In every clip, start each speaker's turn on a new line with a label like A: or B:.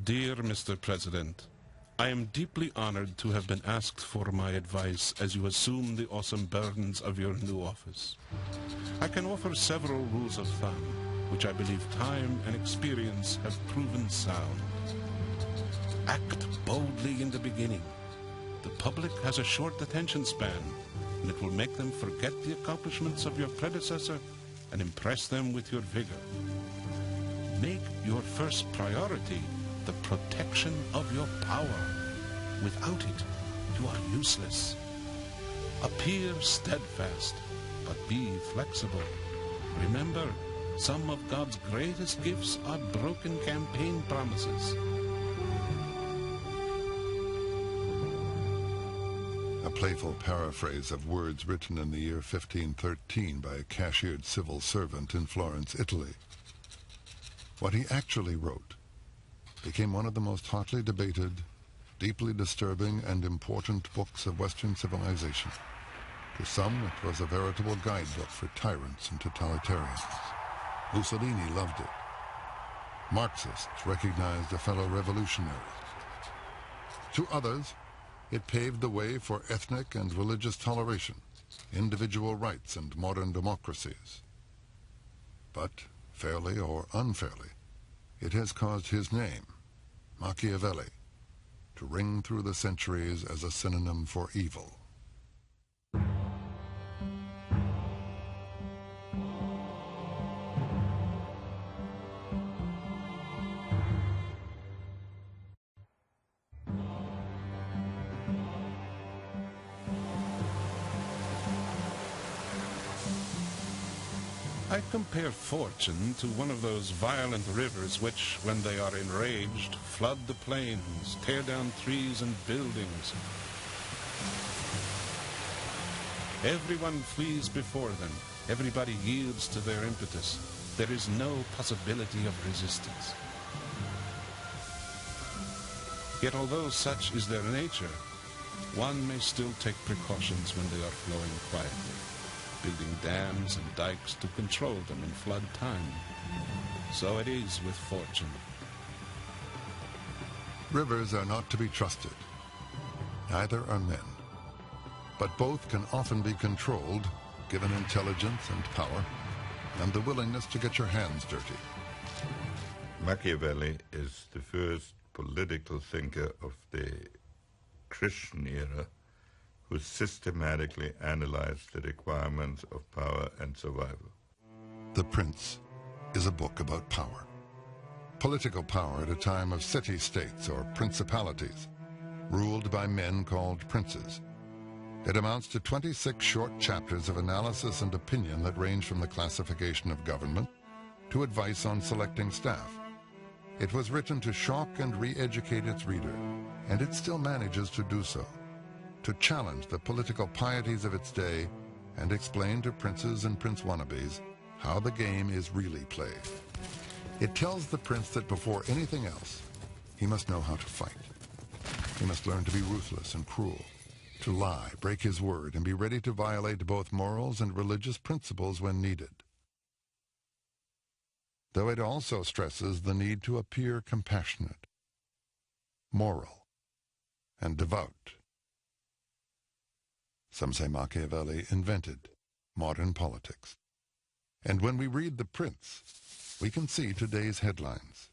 A: Dear Mr. President, I am deeply honored to have been asked for my advice as you assume the awesome burdens of your new office. I can offer several rules of thumb, which I believe time and experience have proven sound. Act boldly in the beginning. The public has a short attention span, and it will make them forget the accomplishments of your predecessor and impress them with your vigor. Make your first priority the protection of your power. Without it, you are useless. Appear steadfast, but be flexible. Remember, some of God's greatest gifts are broken campaign promises.
B: A playful paraphrase of words written in the year 1513 by a cashiered civil servant in Florence, Italy. What he actually wrote became one of the most hotly debated, deeply disturbing, and important books of Western civilization. To some, it was a veritable guidebook for tyrants and totalitarians. Mussolini loved it. Marxists recognized a fellow revolutionary. To others, it paved the way for ethnic and religious toleration, individual rights, and modern democracies. But, fairly or unfairly, it has caused his name, Machiavelli, to ring through the centuries as a synonym for evil.
A: I compare fortune to one of those violent rivers which, when they are enraged, flood the plains, tear down trees and buildings. Everyone flees before them. Everybody yields to their impetus. There is no possibility of resistance. Yet although such is their nature, one may still take precautions when they are flowing quietly, building dams and dikes to control them in flood time. So it is with fortune.
B: Rivers are not to be trusted. Neither are men. But both can often be controlled, given intelligence and power, and the willingness to get your hands dirty.
C: Machiavelli is the first political thinker of the Christian era who systematically analyzed the requirements of power and survival.
B: The Prince is a book about power. Political power at a time of city-states or principalities, ruled by men called princes. It amounts to 26 short chapters of analysis and opinion that range from the classification of government to advice on selecting staff. It was written to shock and re-educate its reader, and it still manages to do so, to challenge the political pieties of its day and explain to princes and prince wannabes how the game is really played. It tells the prince that before anything else, he must know how to fight. He must learn to be ruthless and cruel, to lie, break his word, and be ready to violate both morals and religious principles when needed. Though it also stresses the need to appear compassionate, moral, and devout. Some say Machiavelli invented modern politics. And when we read The Prince, we can see today's headlines.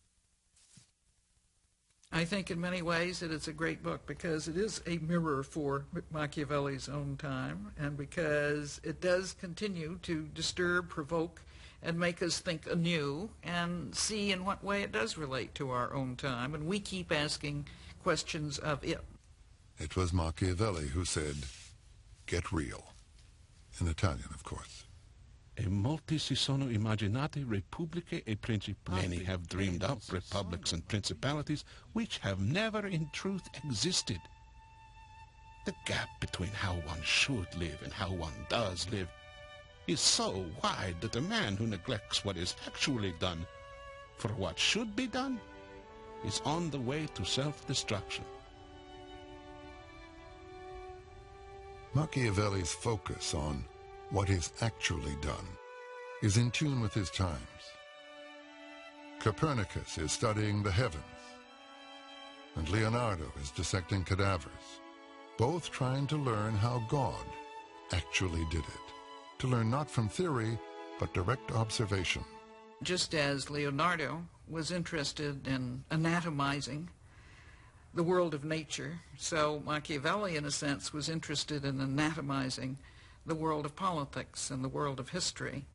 D: I think in many ways that it's a great book because it is a mirror for Machiavelli's own time, and because it does continue to disturb, provoke, and make us think anew and see in what way it does relate to our own time, and we keep asking questions of it.
B: It was Machiavelli who said, "Get real," in Italian, of course.
A: E molti si sono immaginati repubbliche e principati. Many have dreamed up republics and principalities which have never in truth existed. The gap between how one should live and how one does live is so wide that a man who neglects what is actually done for what should be done is on the way to self-destruction.
B: Machiavelli's focus on what is actually done is in tune with his times. Copernicus is studying the heavens, and Leonardo is dissecting cadavers, both trying to learn how God actually did it, to learn not from theory, but direct observation.
D: Just as Leonardo was interested in anatomizing the world of nature, so Machiavelli, in a sense, was interested in anatomizing the world of politics and the world of history.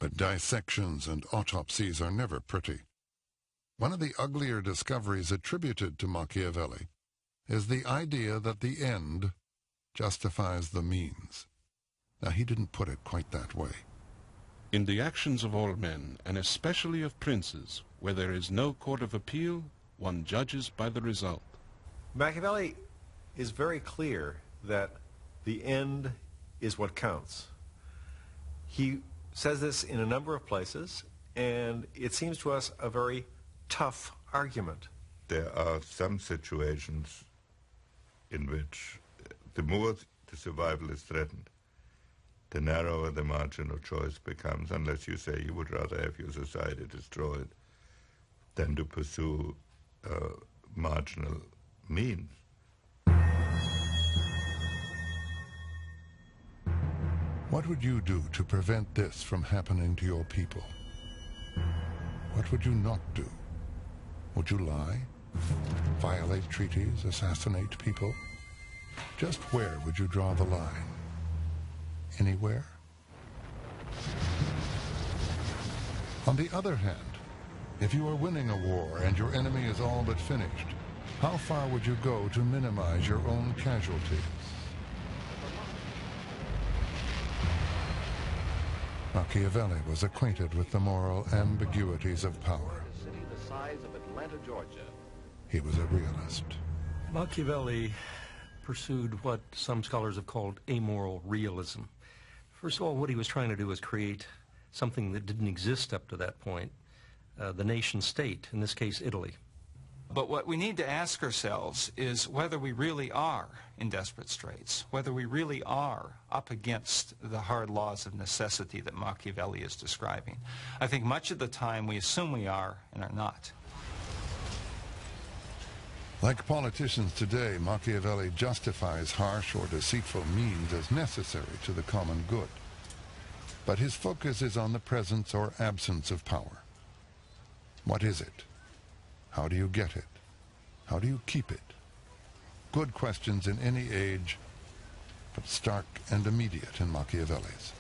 B: But dissections and autopsies are never pretty. One of the uglier discoveries attributed to Machiavelli is the idea that the end justifies the means. Now, he didn't put it quite that way.
A: In the actions of all men, and especially of princes, where there is no court of appeal, one judges by the result.
E: Machiavelli is very clear that the end is what counts. He says this in a number of places, and it seems to us a very tough argument.
C: There are some situations in which the more the survival is threatened, the narrower the margin of choice becomes, unless you say you would rather have your society destroyed than to pursue marginal means.
B: What would you do to prevent this from happening to your people? What would you not do? Would you lie? Violate treaties? Assassinate people? Just where would you draw the line? Anywhere? On the other hand, if you are winning a war and your enemy is all but finished, how far would you go to minimize your own casualties? Machiavelli was acquainted with the moral ambiguities of power. He was a realist.
F: Machiavelli pursued what some scholars have called amoral realism. First of all, what he was trying to do was create something that didn't exist up to that point, the nation state, in this case Italy.
G: But what we need to ask ourselves is whether we really are in desperate straits, whether we really are up against the hard laws of necessity that Machiavelli is describing. I think much of the time we assume we are and are not.
B: Like politicians today, Machiavelli justifies harsh or deceitful means as necessary to the common good. But his focus is on the presence or absence of power. What is it? How do you get it? How do you keep it? Good questions in any age, but stark and immediate in Machiavelli's.